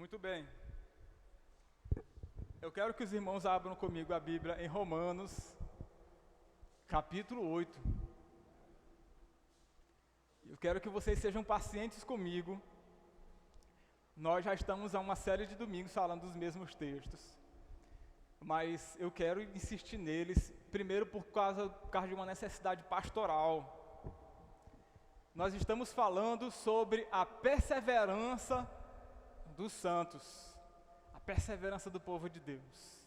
Muito bem. Eu quero que os irmãos abram comigo a Bíblia em Romanos, capítulo 8. Eu quero que vocês sejam pacientes comigo. Nós já estamos há uma série de domingos falando dos mesmos textos. Mas eu quero insistir neles, primeiro por causa de uma necessidade pastoral. Nós estamos falando sobre a perseverança dos santos, a perseverança do povo de Deus.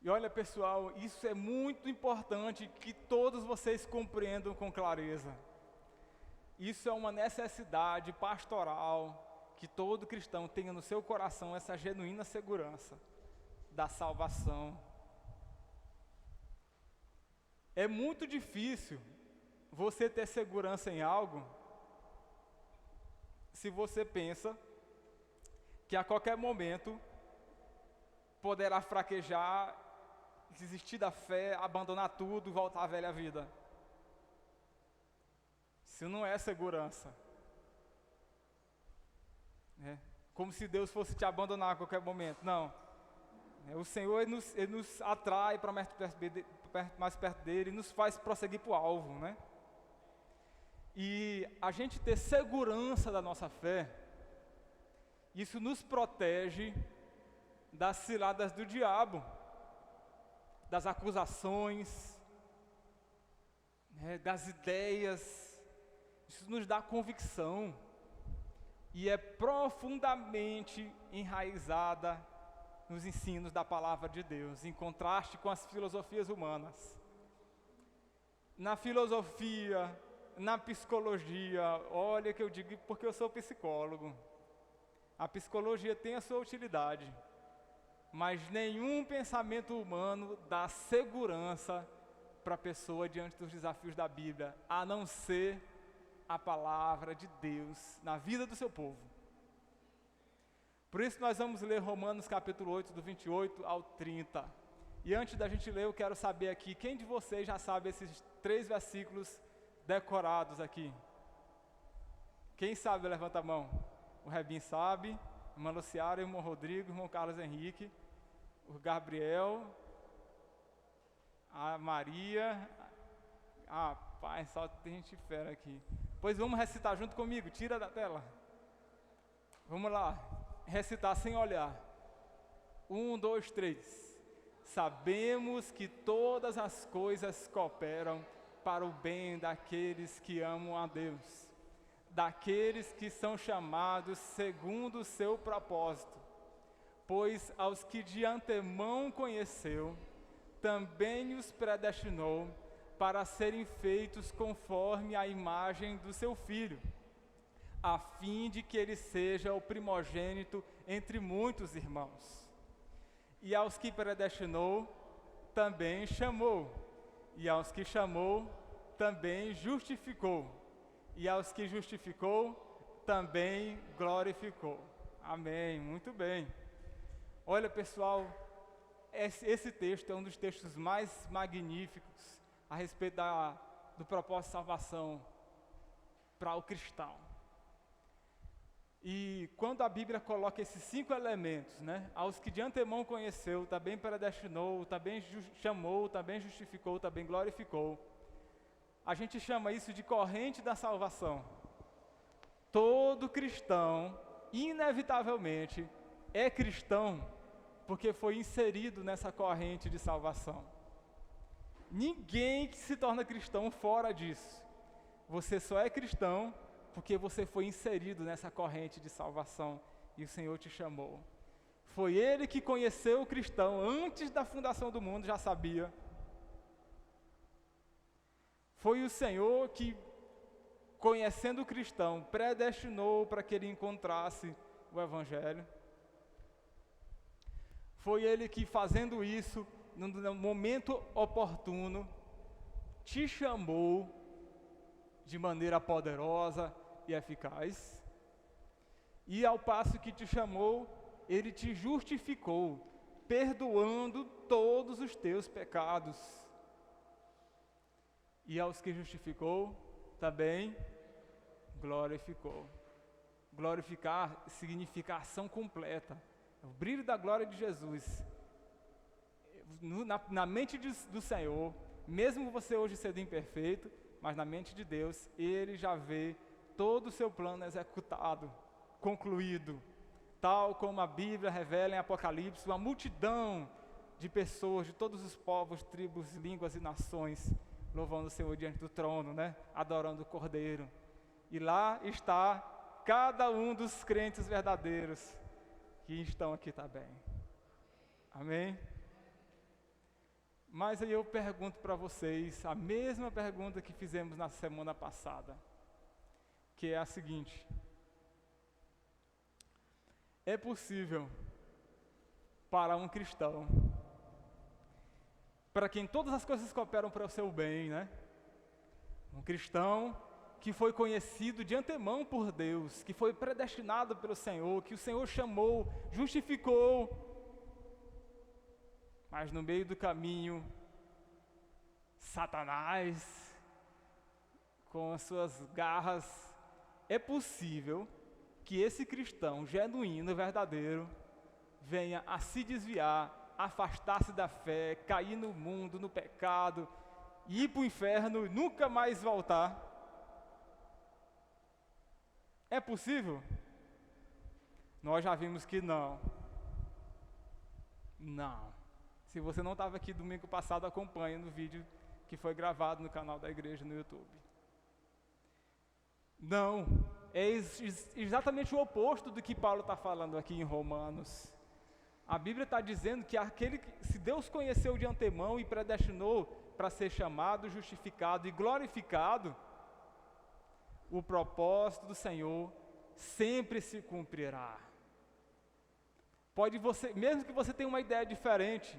E olha, pessoal, isso é muito importante que todos vocês compreendam com clareza. Isso é uma necessidade pastoral que todo cristão tenha no seu coração essa genuína segurança da salvação. É muito difícil você ter segurança em algo se você pensa que a qualquer momento poderá fraquejar, desistir da fé, abandonar tudo e voltar à velha vida. Isso não é segurança. Como se Deus fosse te abandonar a qualquer momento. Não. O Senhor ele nos atrai para mais perto dele e nos faz prosseguir para o alvo, né? E a gente ter segurança da nossa fé, isso nos protege das ciladas do diabo, das acusações, das ideias. Isso nos dá convicção e é profundamente enraizada nos ensinos da palavra de Deus, em contraste com as filosofias humanas. Na filosofia, na psicologia, olha que eu digo porque eu sou psicólogo. A psicologia tem a sua utilidade, mas nenhum pensamento humano dá segurança para a pessoa diante dos desafios da Bíblia, a não ser a palavra de Deus na vida do seu povo. Por isso nós vamos ler Romanos capítulo 8, do 28 ao 30. E antes da gente ler, eu quero saber aqui, quem de vocês já sabe esses 3 versículos decorados aqui? Quem sabe, levanta a mão. O Rebin sabe, a irmã Luciara, o irmão Rodrigo, o irmão Carlos Henrique, o Gabriel, a Maria. Pai, só tem gente fera aqui. Pois vamos recitar junto comigo, tira da tela. Vamos lá, recitar sem olhar. 1, 2, 3. Sabemos que todas as coisas cooperam para o bem daqueles que amam a Deus, daqueles que são chamados segundo o seu propósito. Pois aos que de antemão conheceu, também os predestinou para serem feitos conforme a imagem do seu Filho, a fim de que ele seja o primogênito entre muitos irmãos. E aos que predestinou, também chamou. E aos que chamou, também justificou. E aos que justificou, também glorificou. Amém. Muito bem. Olha, pessoal, esse texto é um dos textos mais magníficos a respeito do propósito de salvação para o cristão. E quando a Bíblia coloca esses 5 elementos, aos que de antemão conheceu, também predestinou, também chamou, também justificou, também glorificou, a gente chama isso de corrente da salvação. Todo cristão, inevitavelmente, é cristão porque foi inserido nessa corrente de salvação. Ninguém que se torna cristão fora disso. Você só é cristão porque você foi inserido nessa corrente de salvação e o Senhor te chamou. Foi Ele que conheceu o cristão antes da fundação do mundo, já sabia. Foi o Senhor que, conhecendo o cristão, predestinou para que ele encontrasse o Evangelho. Foi Ele que, fazendo isso, no momento oportuno, te chamou de maneira poderosa e eficaz. E ao passo que te chamou, Ele te justificou, perdoando todos os teus pecados. E aos que justificou, também glorificou. Glorificar significa ação completa. O brilho da glória de Jesus na mente do Senhor, mesmo você hoje sendo imperfeito, mas na mente de Deus, Ele já vê todo o seu plano executado, concluído, tal como a Bíblia revela em Apocalipse, uma multidão de pessoas de todos os povos, tribos, línguas e nações, louvando o Senhor diante do trono, né? Adorando o Cordeiro. E lá está cada um dos crentes verdadeiros que estão aqui também. Amém? Mas aí eu pergunto para vocês a mesma pergunta que fizemos na semana passada, que é a seguinte: é possível para um cristão, para quem todas as coisas cooperam para o seu bem, né? Um cristão que foi conhecido de antemão por Deus, que foi predestinado pelo Senhor, que o Senhor chamou, justificou, mas no meio do caminho, Satanás, com as suas garras, é possível que esse cristão genuíno, verdadeiro, venha a se desviar, afastar-se da fé, cair no mundo, no pecado, ir para o inferno e nunca mais voltar. É possível? Nós já vimos que não. Não. Se você não estava aqui domingo passado, acompanhe no vídeo que foi gravado no canal da igreja no YouTube. Não, é exatamente o oposto do que Paulo está falando aqui em Romanos. A Bíblia está dizendo que se Deus conheceu de antemão e predestinou para ser chamado, justificado e glorificado, o propósito do Senhor sempre se cumprirá. Mesmo que você tenha uma ideia diferente,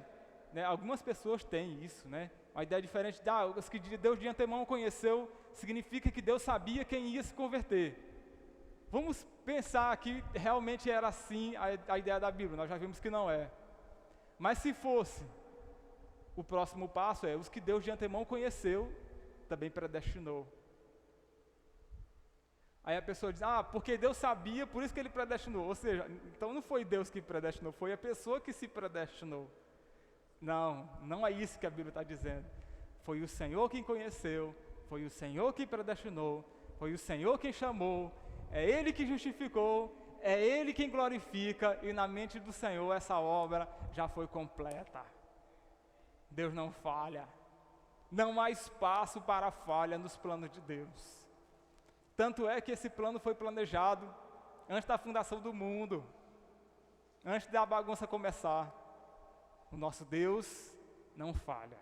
né, algumas pessoas têm isso, né? Uma ideia diferente, os que Deus de antemão conheceu, significa que Deus sabia quem ia se converter. Vamos pensar que realmente era assim a ideia da Bíblia, nós já vimos que não é. Mas se fosse, o próximo passo é, os que Deus de antemão conheceu, também predestinou. Aí a pessoa diz, porque Deus sabia, por isso que Ele predestinou. Ou seja, então não foi Deus que predestinou, foi a pessoa que se predestinou. Não, não é isso que a Bíblia está dizendo. Foi o Senhor quem conheceu, foi o Senhor que predestinou, foi o Senhor quem chamou, é Ele que justificou, é Ele quem glorifica, e na mente do Senhor essa obra já foi completa. Deus não falha. Não há espaço para falha nos planos de Deus. Tanto é que esse plano foi planejado antes da fundação do mundo, antes da bagunça começar. O nosso Deus não falha.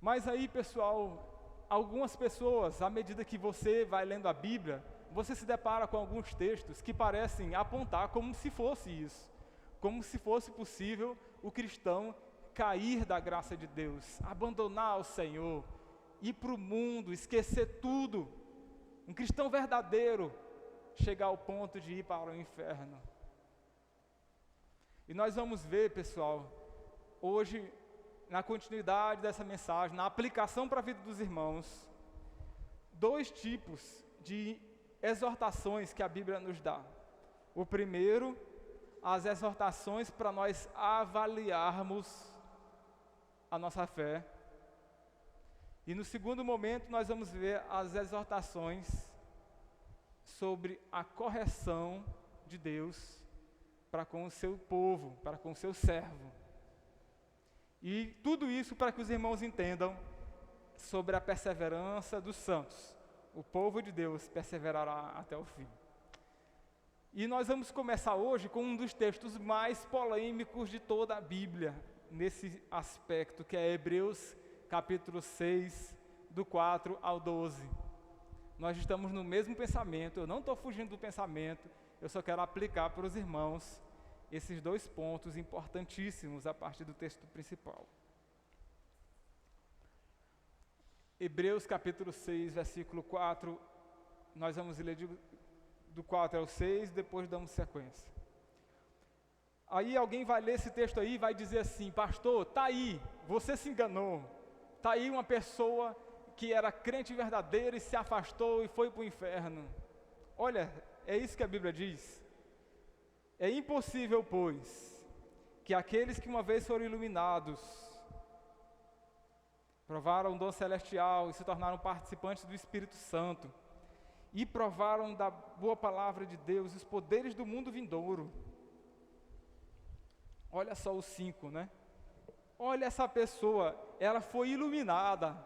Mas aí, pessoal, algumas pessoas, à medida que você vai lendo a Bíblia, você se depara com alguns textos que parecem apontar como se fosse isso, como se fosse possível o cristão cair da graça de Deus, abandonar o Senhor, ir para o mundo, esquecer tudo. Um cristão verdadeiro chegar ao ponto de ir para o inferno. E nós vamos ver, pessoal, hoje, na continuidade dessa mensagem, na aplicação para a vida dos irmãos, 2 tipos de exortações que a Bíblia nos dá. O primeiro, as exortações para nós avaliarmos a nossa fé. E no segundo momento, nós vamos ver as exortações sobre a correção de Deus para com o seu povo, para com o seu servo. E tudo isso para que os irmãos entendam sobre a perseverança dos santos. O povo de Deus perseverará até o fim. E nós vamos começar hoje com um dos textos mais polêmicos de toda a Bíblia, nesse aspecto, que é Hebreus capítulo 6, do 4 ao 12. Nós estamos no mesmo pensamento, eu não estou fugindo do pensamento, eu só quero aplicar para os irmãos esses 2 pontos importantíssimos a partir do texto principal. Hebreus capítulo 6, versículo 4, nós vamos ler do 4 ao 6, depois damos sequência. Aí alguém vai ler esse texto aí e vai dizer assim: pastor, está aí, você se enganou, está aí uma pessoa que era crente verdadeira e se afastou e foi para o inferno. Olha, é isso que a Bíblia diz. É impossível, pois, que aqueles que uma vez foram iluminados, provaram o dom celestial e se tornaram participantes do Espírito Santo, e provaram da boa palavra de Deus, os poderes do mundo vindouro. Olha só os 5, né? Olha essa pessoa, ela foi iluminada.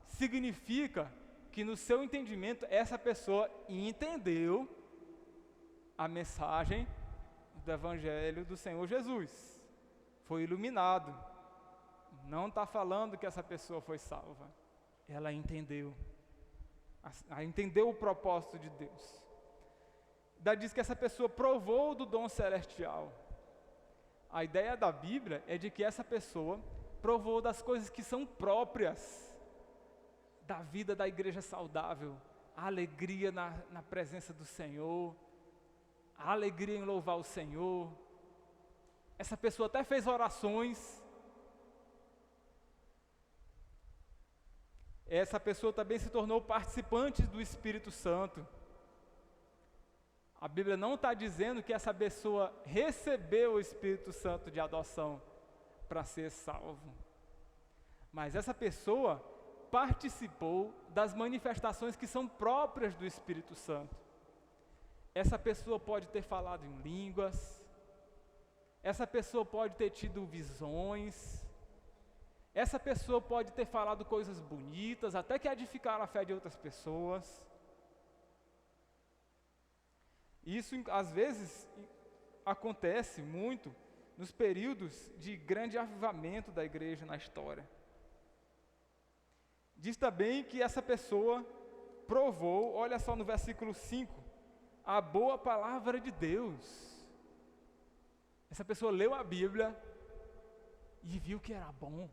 Significa que no seu entendimento, essa pessoa entendeu a mensagem do Evangelho do Senhor Jesus. Foi iluminado. Não está falando que essa pessoa foi salva. Ela entendeu. Ela entendeu o propósito de Deus. Daí diz que essa pessoa provou do dom celestial. A ideia da Bíblia é de que essa pessoa provou das coisas que são próprias da vida da igreja saudável. A alegria na presença do Senhor, a alegria em louvar o Senhor. Essa pessoa até fez orações. Essa pessoa também se tornou participante do Espírito Santo. A Bíblia não está dizendo que essa pessoa recebeu o Espírito Santo de adoção para ser salvo. Mas essa pessoa participou das manifestações que são próprias do Espírito Santo. Essa pessoa pode ter falado em línguas. Essa pessoa pode ter tido visões. Essa pessoa pode ter falado coisas bonitas, até que edificaram a fé de outras pessoas. Isso, às vezes, acontece muito nos períodos de grande avivamento da igreja na história. Diz também que essa pessoa provou, olha só no versículo 5, a boa palavra de Deus. Essa pessoa leu a Bíblia e viu que era bom.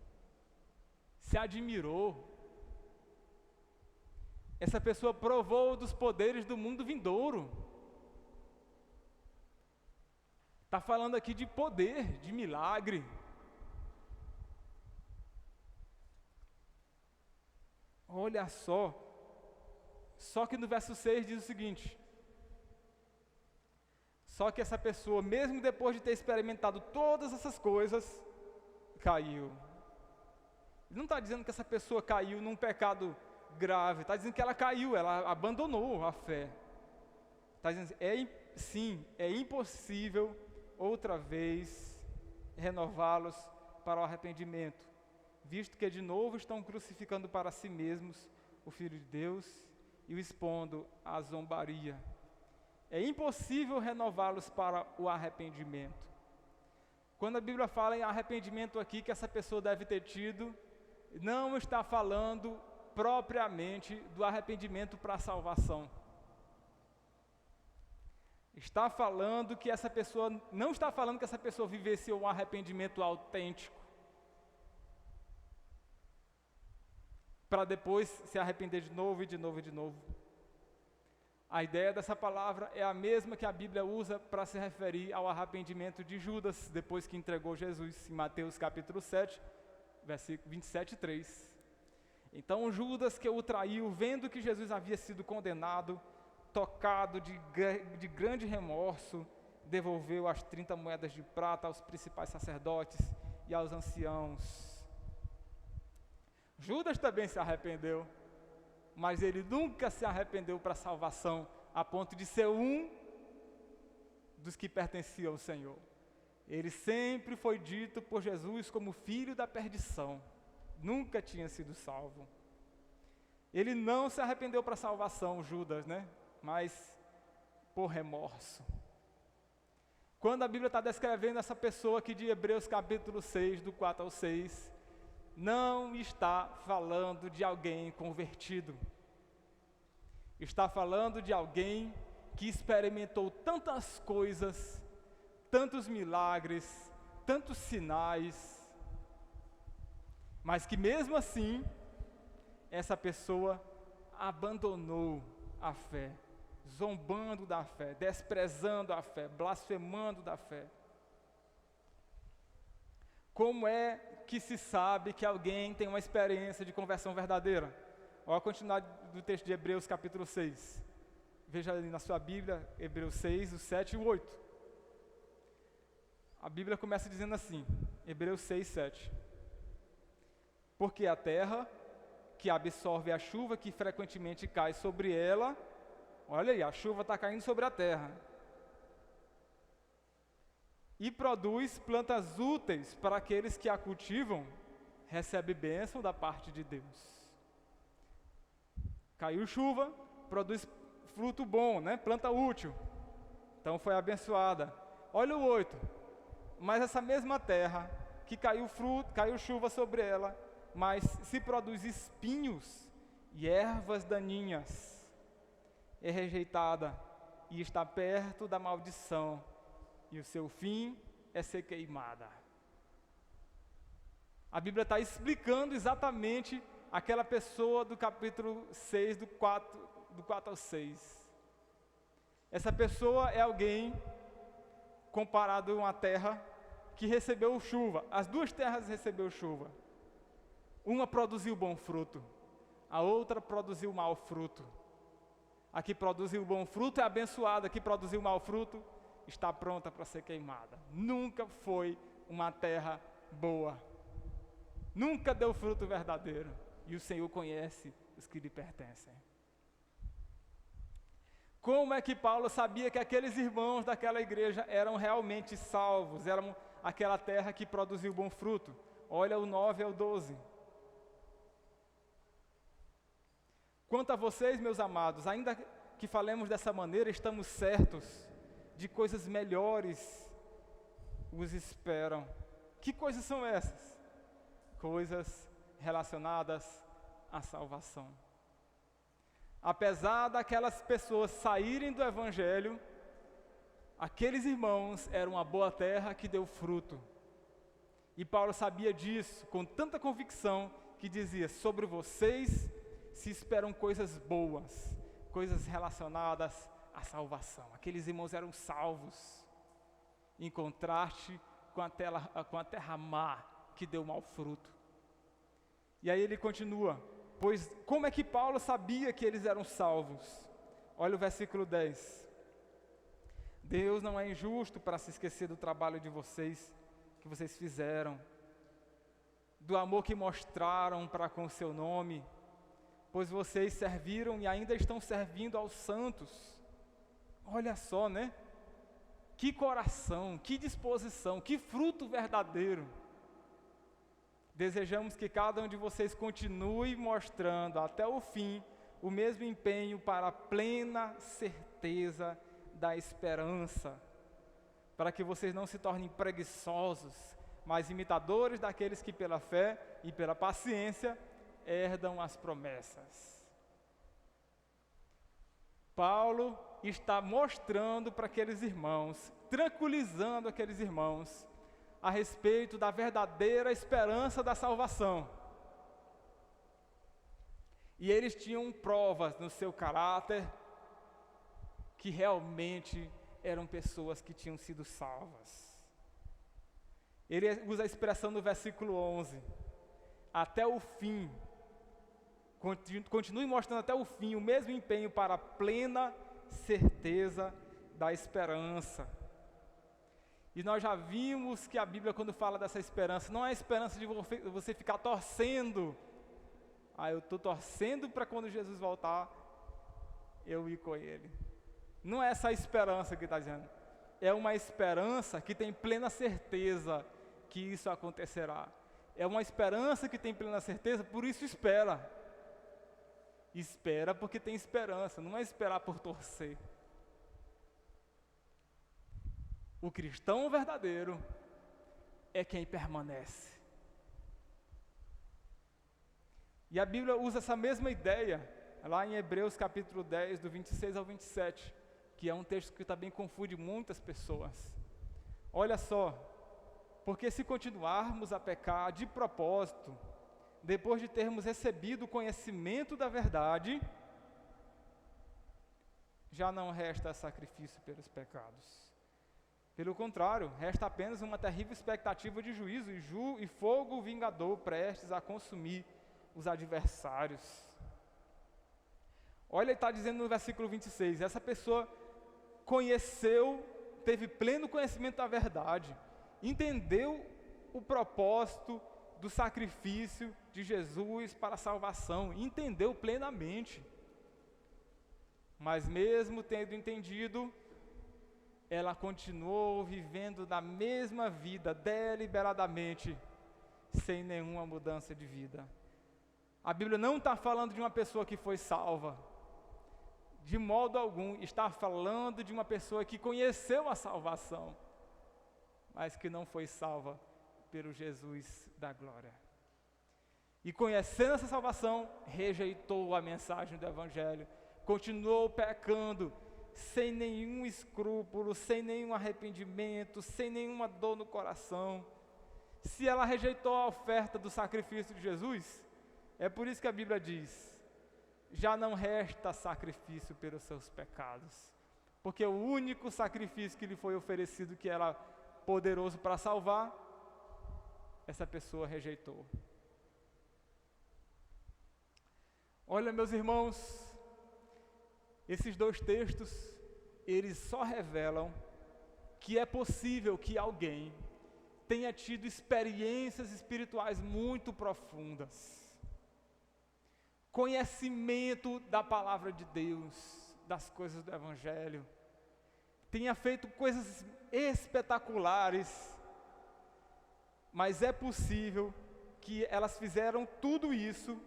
Se admirou. Essa pessoa provou dos poderes do mundo vindouro. Está falando aqui de poder, de milagre. Olha só. Só que no verso 6 diz o seguinte: só que essa pessoa, mesmo depois de ter experimentado todas essas coisas, caiu. Ele não está dizendo que essa pessoa caiu num pecado grave, está dizendo que ela caiu, ela abandonou a fé. Está dizendo, sim, é impossível outra vez renová-los para o arrependimento, visto que de novo estão crucificando para si mesmos o Filho de Deus e o expondo à zombaria. É impossível renová-los para o arrependimento. Quando a Bíblia fala em arrependimento aqui que essa pessoa deve ter tido, não está falando propriamente do arrependimento para a salvação. Está falando que essa pessoa, não está falando que essa pessoa vivenciou um arrependimento autêntico, para depois se arrepender de novo e de novo e de novo. A ideia dessa palavra é a mesma que a Bíblia usa para se referir ao arrependimento de Judas, depois que entregou Jesus, em Mateus capítulo 7, versículo 27:3. Então Judas, que o traiu, vendo que Jesus havia sido condenado, tocado de grande remorso, devolveu as 30 moedas de prata aos principais sacerdotes e aos anciãos. Judas também se arrependeu, mas ele nunca se arrependeu para a salvação, a ponto de ser um dos que pertenciam ao Senhor. Ele sempre foi dito por Jesus como filho da perdição, nunca tinha sido salvo. Ele não se arrependeu para a salvação, Judas, né? Mas por remorso. Quando a Bíblia está descrevendo essa pessoa aqui de Hebreus capítulo 6, do 4 ao 6, não está falando de alguém convertido. Está falando de alguém que experimentou tantas coisas, tantos milagres, tantos sinais, mas que mesmo assim, essa pessoa abandonou a fé, zombando da fé, desprezando a fé, blasfemando da fé. Como é que se sabe que alguém tem uma experiência de conversão verdadeira? Olha a continuidade do texto de Hebreus capítulo 6, Veja ali na sua Bíblia, Hebreus 6, o 7 e o 8. A Bíblia começa dizendo assim, Hebreus 6, 7. Porque a terra que absorve a chuva que frequentemente cai sobre ela, olha aí, a chuva está caindo sobre a terra, e produz plantas úteis para aqueles que a cultivam, recebe bênção da parte de Deus. Caiu chuva, produz fruto bom, né? Planta útil. Então foi abençoada. Olha o 8. Mas essa mesma terra que caiu chuva sobre ela, mas se produz espinhos e ervas daninhas, é rejeitada e está perto da maldição, e o seu fim é ser queimada. A Bíblia está explicando exatamente aquela pessoa do capítulo 6, do 4 ao 6. Essa pessoa é alguém comparado a uma terra que recebeu chuva. As duas terras receberam chuva. Uma produziu bom fruto, a outra produziu mau fruto. A que produziu bom fruto é abençoada, a que produziu mau fruto está pronta para ser queimada. Nunca foi uma terra boa. Nunca deu fruto verdadeiro. E o Senhor conhece os que lhe pertencem. Como é que Paulo sabia que aqueles irmãos daquela igreja eram realmente salvos? Eram aquela terra que produziu bom fruto. Olha o 9 ao 12. Quanto a vocês, meus amados, ainda que falemos dessa maneira, estamos certos de coisas melhores os esperam. Que coisas são essas? Coisas relacionadas à salvação. Apesar daquelas pessoas saírem do Evangelho, aqueles irmãos eram uma boa terra que deu fruto. E Paulo sabia disso com tanta convicção que dizia: sobre vocês se esperam coisas boas, coisas relacionadas à salvação. Aqueles irmãos eram salvos, em contraste com a terra má que deu mau fruto. E aí ele continua: pois como é que Paulo sabia que eles eram salvos? Olha o versículo 10. Deus não é injusto para se esquecer do trabalho de vocês, que vocês fizeram, do amor que mostraram para com o seu nome, pois vocês serviram e ainda estão servindo aos santos. Olha só, né? Que coração, que disposição, que fruto verdadeiro. Desejamos que cada um de vocês continue mostrando até o fim o mesmo empenho para a plena certeza da esperança, para que vocês não se tornem preguiçosos, mas imitadores daqueles que pela fé e pela paciência herdam as promessas. Paulo está mostrando para aqueles irmãos, tranquilizando aqueles irmãos, a respeito da verdadeira esperança da salvação. E eles tinham provas no seu caráter que realmente eram pessoas que tinham sido salvas. Ele usa a expressão no versículo 11, até o fim. Continue mostrando até o fim o mesmo empenho para a plena certeza da esperança. E nós já vimos que a Bíblia, quando fala dessa esperança, não é a esperança de você ficar torcendo. Eu estou torcendo para quando Jesus voltar, eu ir com Ele. Não é essa a esperança que está dizendo. É uma esperança que tem plena certeza que isso acontecerá. É uma esperança que tem plena certeza, por isso espera. Espera porque tem esperança, não é esperar por torcer. O cristão verdadeiro é quem permanece. E a Bíblia usa essa mesma ideia, lá em Hebreus capítulo 10, do 26 ao 27, que é um texto que também confunde muitas pessoas. Olha só, porque se continuarmos a pecar de propósito, depois de termos recebido o conhecimento da verdade, já não resta sacrifício pelos pecados. Pelo contrário, resta apenas uma terrível expectativa de juízo e fogo vingador prestes a consumir os adversários. Olha, ele está dizendo no versículo 26, essa pessoa conheceu, teve pleno conhecimento da verdade, entendeu o propósito do sacrifício de Jesus para a salvação, entendeu plenamente. Mas mesmo tendo entendido, ela continuou vivendo da mesma vida, deliberadamente, sem nenhuma mudança de vida. A Bíblia não está falando de uma pessoa que foi salva, de modo algum, está falando de uma pessoa que conheceu a salvação, mas que não foi salva pelo Jesus da glória. E conhecendo essa salvação, rejeitou a mensagem do Evangelho, continuou pecando, sem nenhum escrúpulo, sem nenhum arrependimento, sem nenhuma dor no coração. Se ela rejeitou a oferta do sacrifício de Jesus, é por isso que a Bíblia diz, já não resta sacrifício pelos seus pecados, porque o único sacrifício que lhe foi oferecido, que era poderoso para salvar, essa pessoa rejeitou. Olha, meus irmãos, esses dois textos, eles só revelam que é possível que alguém tenha tido experiências espirituais muito profundas, conhecimento da palavra de Deus, das coisas do Evangelho, tenha feito coisas espetaculares, mas é possível que elas fizeram tudo isso,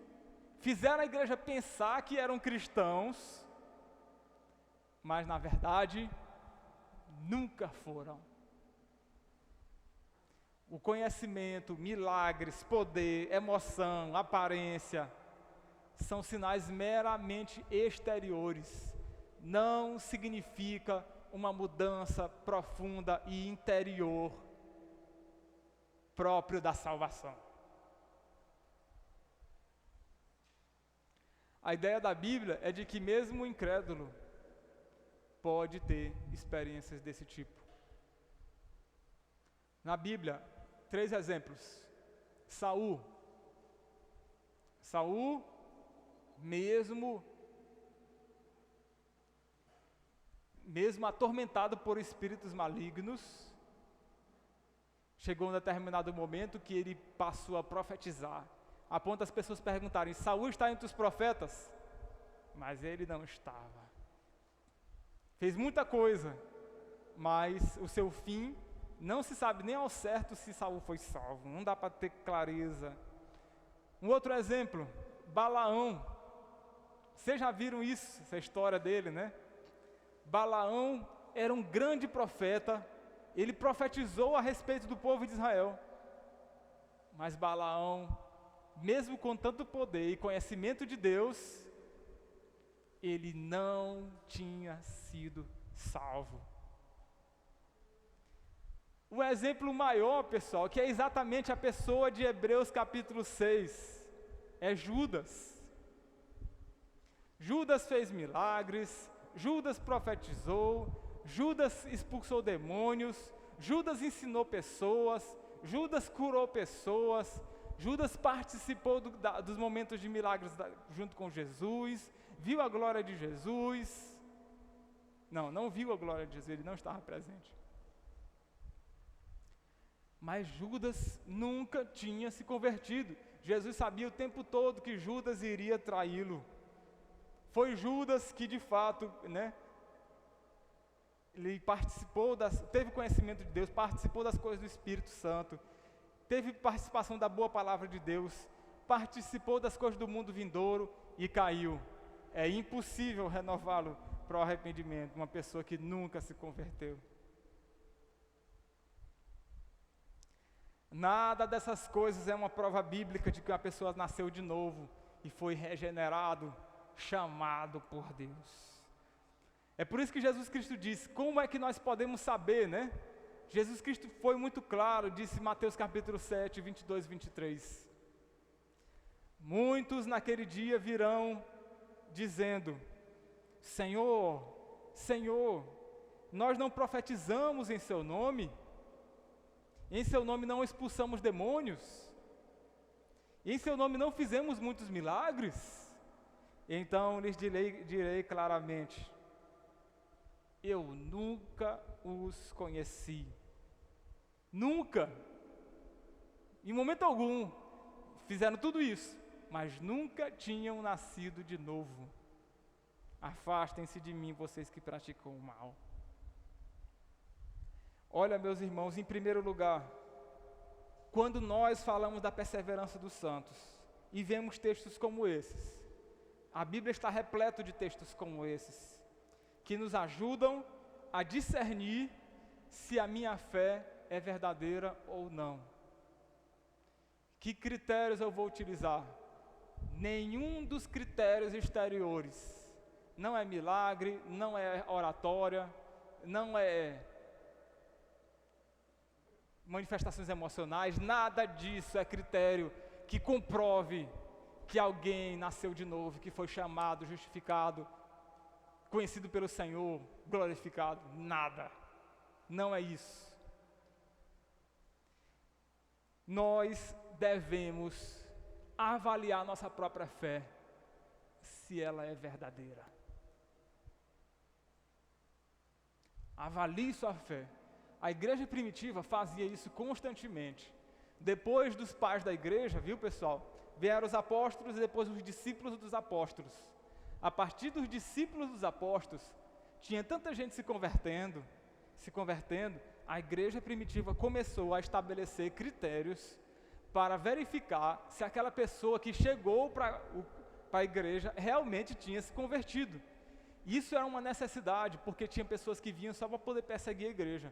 fizeram a igreja pensar que eram cristãos, mas na verdade nunca foram. O conhecimento, milagres, poder, emoção, aparência são sinais meramente exteriores, não significa uma mudança profunda e interior próprio da salvação. A ideia da Bíblia é de que mesmo o incrédulo pode ter experiências desse tipo. Na Bíblia, 3 exemplos. Saul, mesmo atormentado por espíritos malignos, chegou um determinado momento que ele passou a profetizar, a ponto das pessoas perguntarem, Saul está entre os profetas? Mas ele não estava. Fez muita coisa, mas o seu fim, não se sabe nem ao certo se Saul foi salvo, não dá para ter clareza. Um outro exemplo, Balaão. Vocês já viram isso, essa história dele, né? Balaão era um grande profeta, ele profetizou a respeito do povo de Israel. Mas Balaão, mesmo com tanto poder e conhecimento de Deus, ele não tinha sido salvo. O exemplo maior, pessoal, que é exatamente a pessoa de Hebreus capítulo 6, é Judas. Judas fez milagres, Judas profetizou, Judas expulsou demônios, Judas ensinou pessoas, Judas curou pessoas, Judas participou dos momentos de milagres junto com Jesus, viu a glória de Jesus. Não viu a glória de Jesus, ele não estava presente. Mas Judas nunca tinha se convertido. Jesus sabia o tempo todo que Judas iria traí-lo. Foi Judas que de fato, ele teve conhecimento de Deus, participou das coisas do Espírito Santo, teve participação da boa palavra de Deus, participou das coisas do mundo vindouro e caiu. É impossível renová-lo para o arrependimento, uma pessoa que nunca se converteu. Nada dessas coisas é uma prova bíblica de que a pessoa nasceu de novo e foi regenerado, chamado por Deus. É por isso que Jesus Cristo disse, como é que nós podemos saber, né? Jesus Cristo foi muito claro, disse em Mateus capítulo 7, 22 e 23. Muitos naquele dia virão dizendo, Senhor, Senhor, nós não profetizamos em seu nome? Em seu nome não expulsamos demônios? Em seu nome não fizemos muitos milagres? Então lhes direi claramente: eu nunca os conheci. Nunca. Em momento algum fizeram tudo isso, mas nunca tinham nascido de novo. Afastem-se de mim, vocês que praticam o mal. Olha, meus irmãos, em primeiro lugar, quando nós falamos da perseverança dos santos e vemos textos como esses, a Bíblia está repleta de textos como esses, que nos ajudam a discernir se a minha fé é verdadeira ou não. Que critérios eu vou utilizar? Nenhum dos critérios exteriores. Não é milagre, não é oratória, não é manifestações emocionais, nada disso é critério que comprove que alguém nasceu de novo, que foi chamado, justificado, conhecido pelo Senhor, glorificado. Nada. Não é isso. Nós devemos avaliar nossa própria fé, se ela é verdadeira. Avalie sua fé. A igreja primitiva fazia isso constantemente. Depois dos pais da igreja, viu, pessoal? Vieram os apóstolos e depois os discípulos dos apóstolos. A partir dos discípulos dos apóstolos, tinha tanta gente se convertendo, a igreja primitiva começou a estabelecer critérios para verificar se aquela pessoa que chegou para a igreja realmente tinha se convertido. Isso era uma necessidade, porque tinha pessoas que vinham só para poder perseguir a igreja.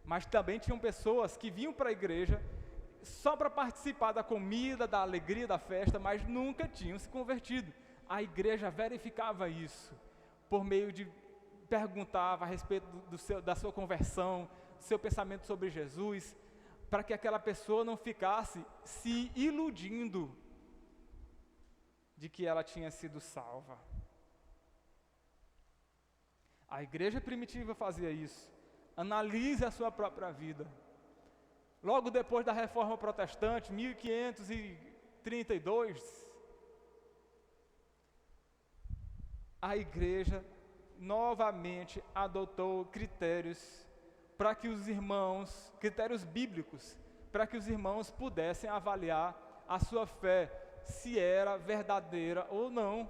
Mas também tinham pessoas que vinham para a igreja só para participar da comida, da alegria, da festa, mas nunca tinham se convertido. A igreja verificava isso por meio de perguntava a respeito da sua conversão, do seu pensamento sobre Jesus, para que aquela pessoa não ficasse se iludindo de que ela tinha sido salva. A igreja primitiva fazia isso. Analise a sua própria vida. Logo depois da Reforma Protestante, 1532, a igreja novamente adotou critérios para que os irmãos, critérios bíblicos, para que os irmãos pudessem avaliar a sua fé, se era verdadeira ou não.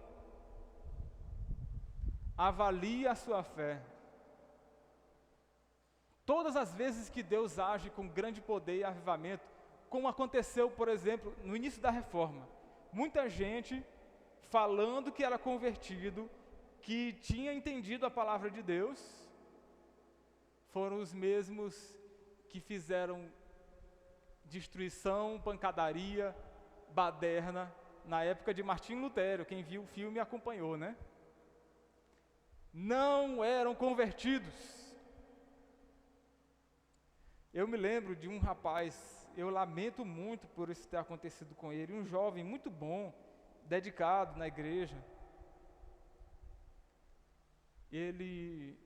Avalie a sua fé. Todas as vezes que Deus age com grande poder e avivamento, como aconteceu, por exemplo, no início da Reforma, muita gente falando que era convertido, que tinha entendido a palavra de Deus, foram os mesmos que fizeram destruição, pancadaria, baderna, na época de Martim Lutero. Quem viu o filme acompanhou, né? Não eram convertidos. Eu me lembro de um rapaz, eu lamento muito por isso ter acontecido com ele, um jovem muito bom, dedicado na igreja. Ele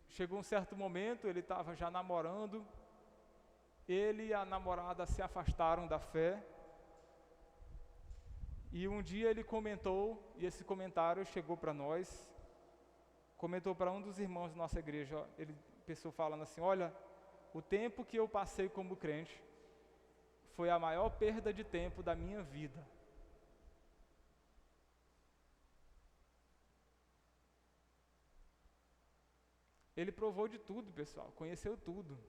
chegou um certo momento, ele estava já namorando, ele e a namorada se afastaram da fé, e um dia ele comentou, e esse comentário chegou para nós, comentou para um dos irmãos da nossa igreja, pessoa falando assim: olha, o tempo que eu passei como crente foi a maior perda de tempo da minha vida. Ele provou de tudo, pessoal, conheceu tudo.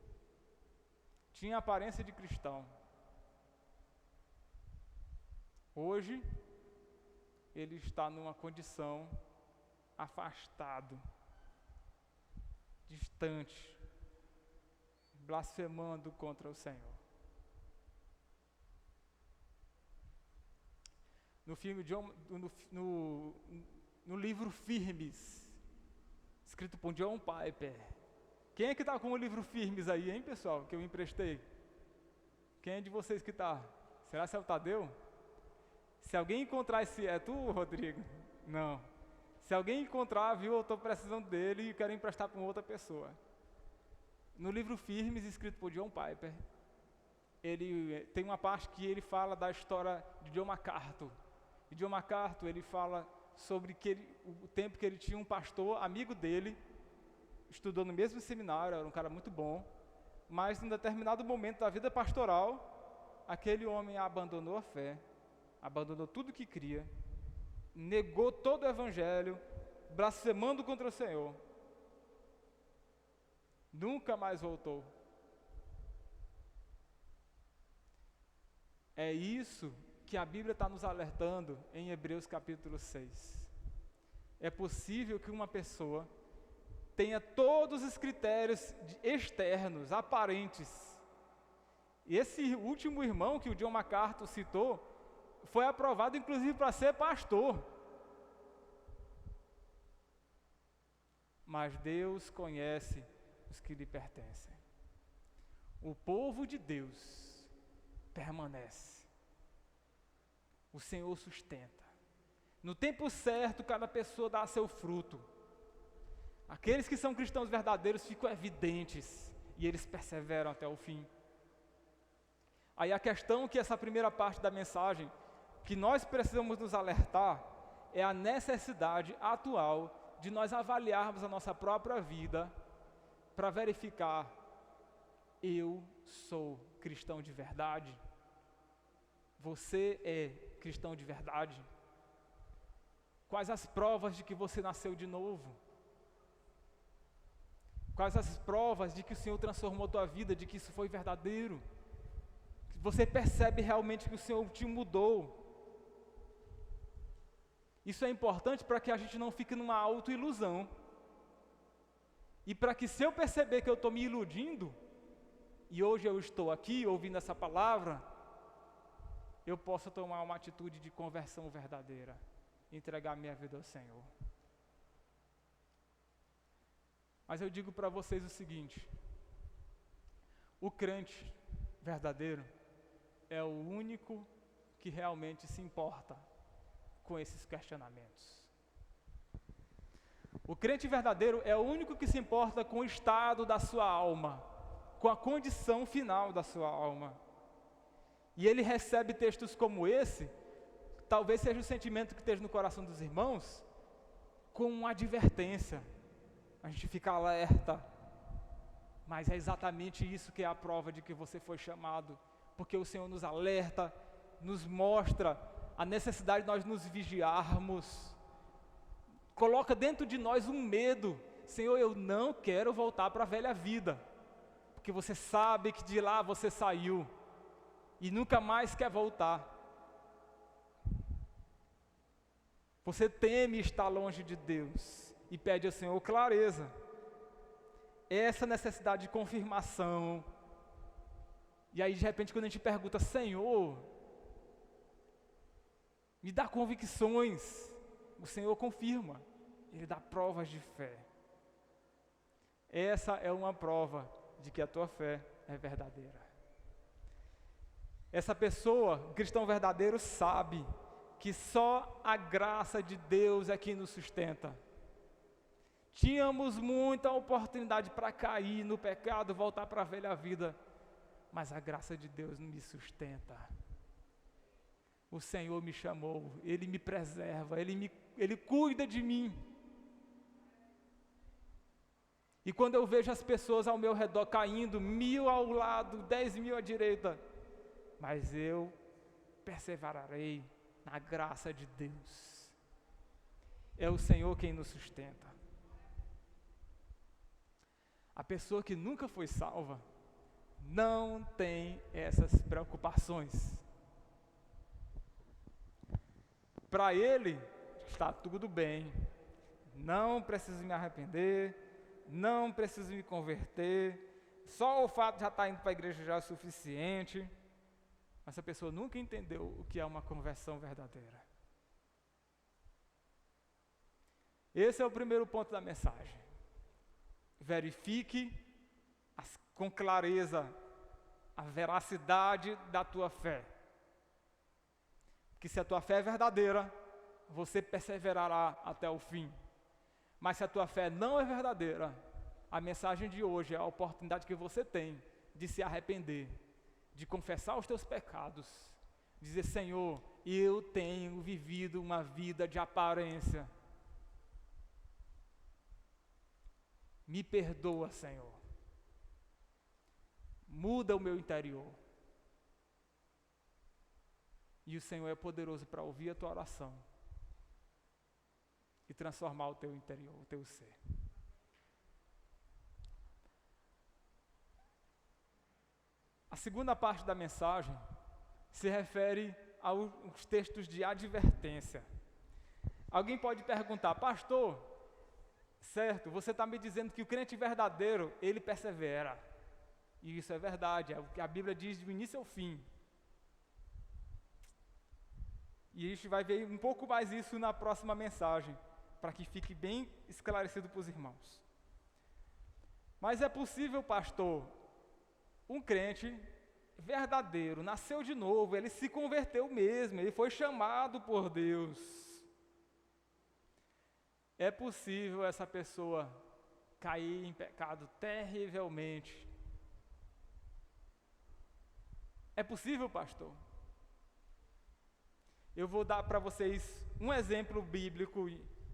Tinha aparência de cristão. Hoje, ele está numa condição afastado, distante, blasfemando contra o Senhor. No livro Firmes, escrito por John Piper. Quem é que está com o livro Firmes aí, hein, pessoal, que eu emprestei? Quem é de vocês que está? Será que é o Tadeu? Se alguém encontrar é tu, Rodrigo? Não. Se alguém encontrar, viu, eu estou precisando dele e quero emprestar para uma outra pessoa. No livro Firmes, escrito por John Piper, ele tem uma parte que ele fala da história de John MacArthur. E John MacArthur, ele fala sobre o tempo que ele tinha um pastor, amigo dele, estudou no mesmo seminário, era um cara muito bom, mas em determinado momento da vida pastoral, aquele homem abandonou a fé, abandonou tudo que cria, negou todo o evangelho, blasfemando contra o Senhor. Nunca mais voltou. É isso que a Bíblia está nos alertando em Hebreus capítulo 6. É possível que uma pessoa tenha todos os critérios externos, aparentes. E esse último irmão que o John MacArthur citou, foi aprovado inclusive para ser pastor. Mas Deus conhece os que lhe pertencem. O povo de Deus permanece. O Senhor sustenta. No tempo certo, cada pessoa dá seu fruto. Aqueles que são cristãos verdadeiros ficam evidentes e eles perseveram até o fim. Aí a questão que essa primeira parte da mensagem, que nós precisamos nos alertar, é a necessidade atual de nós avaliarmos a nossa própria vida para verificar: eu sou cristão de verdade? Você é cristão de verdade? Quais as provas de que você nasceu de novo? Quais as provas de que o Senhor transformou a tua vida, de que isso foi verdadeiro? Você percebe realmente que o Senhor te mudou? Isso é importante para que a gente não fique numa autoilusão. E para que, se eu perceber que eu estou me iludindo, e hoje eu estou aqui ouvindo essa palavra, eu possa tomar uma atitude de conversão verdadeira, entregar minha vida ao Senhor. Mas eu digo para vocês o seguinte: o crente verdadeiro é o único que realmente se importa com esses questionamentos. O crente verdadeiro é o único que se importa com o estado da sua alma, com a condição final da sua alma. E ele recebe textos como esse, talvez seja o sentimento que esteja no coração dos irmãos, com uma advertência. A gente fica alerta, mas é exatamente isso que é a prova de que você foi chamado, porque o Senhor nos alerta, nos mostra a necessidade de nós nos vigiarmos, coloca dentro de nós um medo: Senhor, eu não quero voltar para a velha vida, porque você sabe que de lá você saiu e nunca mais quer voltar. Você teme estar longe de Deus e pede ao Senhor clareza. Essa necessidade de confirmação. E aí de repente quando a gente pergunta: Senhor, me dá convicções, o Senhor confirma, Ele dá provas de fé. Essa é uma prova de que a tua fé é verdadeira. Essa pessoa, o cristão verdadeiro, sabe que só a graça de Deus é quem nos sustenta. Tínhamos muita oportunidade para cair no pecado, voltar para a velha vida, mas a graça de Deus me sustenta. O Senhor me chamou, Ele me preserva, Ele cuida de mim. E quando eu vejo as pessoas ao meu redor caindo, 1000 ao lado, 10.000 à direita, mas eu perseverarei na graça de Deus. É o Senhor quem nos sustenta. A pessoa que nunca foi salva não tem essas preocupações. Para ele está tudo bem, não preciso me arrepender, não preciso me converter, só o fato de já estar indo para a igreja já é o suficiente. Essa pessoa nunca entendeu o que é uma conversão verdadeira. Esse é o primeiro ponto da mensagem. Verifique com clareza a veracidade da tua fé. Porque se a tua fé é verdadeira, você perseverará até o fim. Mas se a tua fé não é verdadeira, a mensagem de hoje é a oportunidade que você tem de se arrepender, de confessar os teus pecados, dizer: Senhor, eu tenho vivido uma vida de aparência. Me perdoa, Senhor. Muda o meu interior. E o Senhor é poderoso para ouvir a tua oração e transformar o teu interior, o teu ser. A segunda parte da mensagem se refere aos textos de advertência. Alguém pode perguntar, pastor, certo, você está me dizendo que o crente verdadeiro, ele persevera. E isso é verdade, é o que a Bíblia diz do início ao fim. E a gente vai ver um pouco mais isso na próxima mensagem, para que fique bem esclarecido para os irmãos. Mas é possível, pastor, um crente verdadeiro, nasceu de novo, ele se converteu mesmo, ele foi chamado por Deus. É possível essa pessoa cair em pecado terrivelmente. É possível, pastor? Eu vou dar para vocês um exemplo bíblico,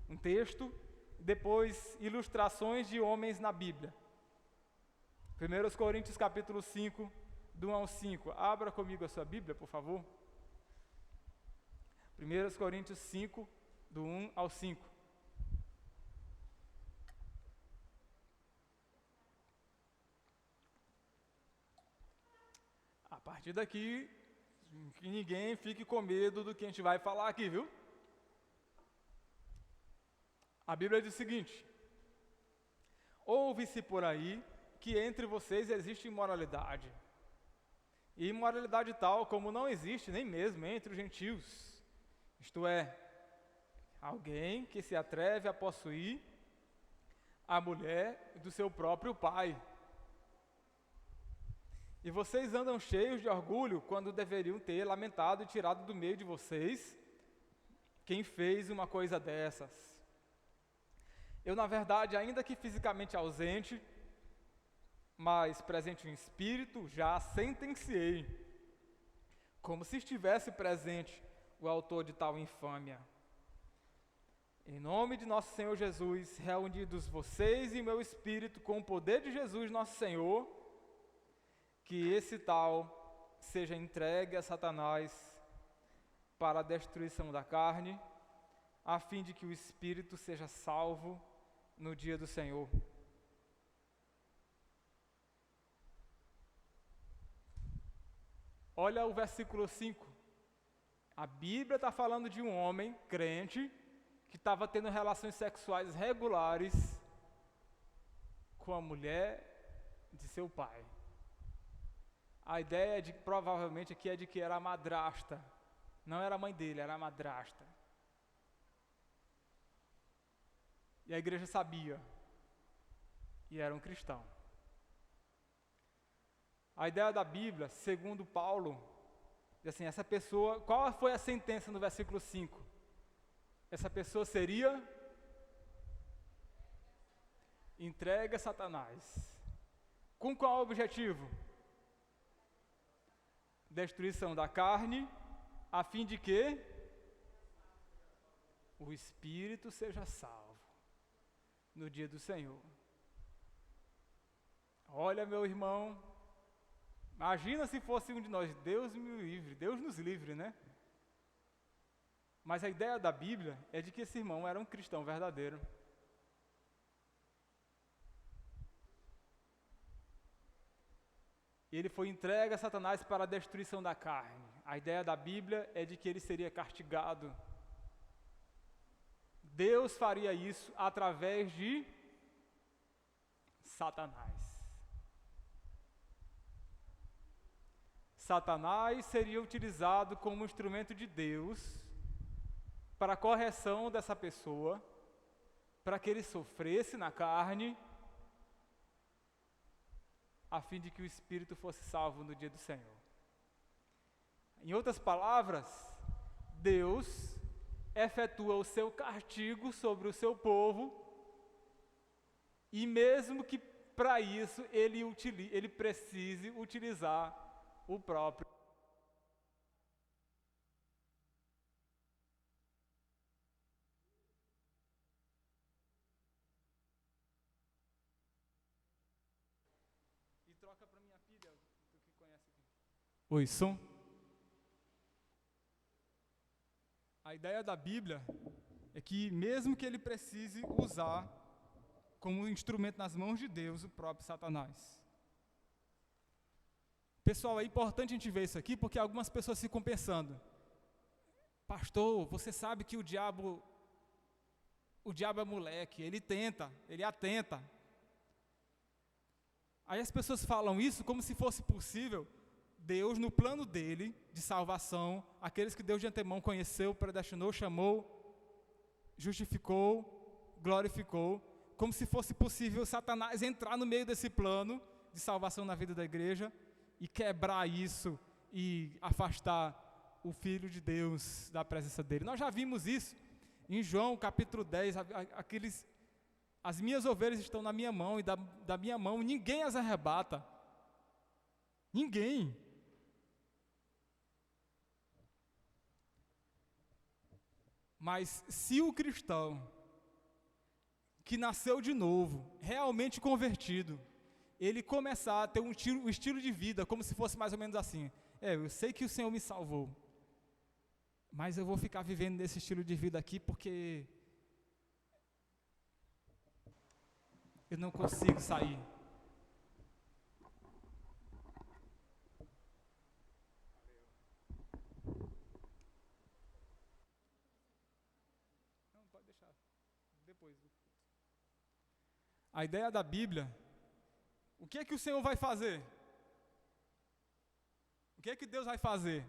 um texto, depois ilustrações de homens na Bíblia. 1 Coríntios capítulo 5, do 1 ao 5. Abra comigo a sua Bíblia, por favor. 1 Coríntios 5, do 1 ao 5. A partir daqui, que ninguém fique com medo do que a gente vai falar aqui, viu? A Bíblia diz o seguinte: ouve-se por aí que entre vocês existe imoralidade. E imoralidade tal como não existe nem mesmo entre os gentios. Isto é, alguém que se atreve a possuir a mulher do seu próprio pai. E vocês andam cheios de orgulho quando deveriam ter lamentado e tirado do meio de vocês quem fez uma coisa dessas. Eu, na verdade, ainda que fisicamente ausente, mas presente em espírito, já sentenciei, como se estivesse presente o autor de tal infâmia. Em nome de nosso Senhor Jesus, reunidos vocês e meu espírito com o poder de Jesus nosso Senhor, que esse tal seja entregue a Satanás para a destruição da carne, a fim de que o espírito seja salvo no dia do Senhor. Olha o versículo 5. A Bíblia está falando de um homem crente que estava tendo relações sexuais regulares com a mulher de seu pai. A ideia provavelmente aqui é de que era a madrasta. Não era a mãe dele, era a madrasta. E a igreja sabia. E era um cristão. A ideia da Bíblia, segundo Paulo, diz assim, essa pessoa, qual foi a sentença no versículo 5? Essa pessoa seria entregue a Satanás. Com qual objetivo? Destruição da carne, a fim de que o espírito seja salvo no dia do Senhor. Olha, meu irmão, imagina se fosse um de nós, Deus me livre, Deus nos livre, né? Mas a ideia da Bíblia é de que esse irmão era um cristão verdadeiro. Ele foi entregue a Satanás para a destruição da carne. A ideia da Bíblia é de que ele seria castigado. Deus faria isso através de Satanás. Satanás seria utilizado como instrumento de Deus para a correção dessa pessoa, para que ele sofresse na carne, a fim de que o espírito fosse salvo no dia do Senhor. Em outras palavras, Deus efetua o seu castigo sobre o seu povo, e mesmo que para isso ele precise utilizar o próprio Oi, som. A ideia da Bíblia é que mesmo que ele precise usar como instrumento nas mãos de Deus o próprio Satanás. Pessoal, é importante a gente ver isso aqui porque algumas pessoas ficam pensando: pastor, você sabe que o diabo é moleque, ele tenta, ele atenta. Aí as pessoas falam isso como se fosse possível Deus, no plano dele, de salvação, aqueles que Deus de antemão conheceu, predestinou, chamou, justificou, glorificou, como se fosse possível Satanás entrar no meio desse plano de salvação na vida da igreja e quebrar isso e afastar o Filho de Deus da presença dele. Nós já vimos isso em João capítulo 10, as minhas ovelhas estão na minha mão e da minha mão ninguém as arrebata. Ninguém. Mas se o cristão que nasceu de novo, realmente convertido, ele começar a ter um estilo de vida, como se fosse mais ou menos assim: eu sei que o Senhor me salvou, mas eu vou ficar vivendo nesse estilo de vida aqui porque eu não consigo sair. Não, pode deixar. Depois. A ideia da Bíblia, o que é que o Senhor vai fazer? O que é que Deus vai fazer?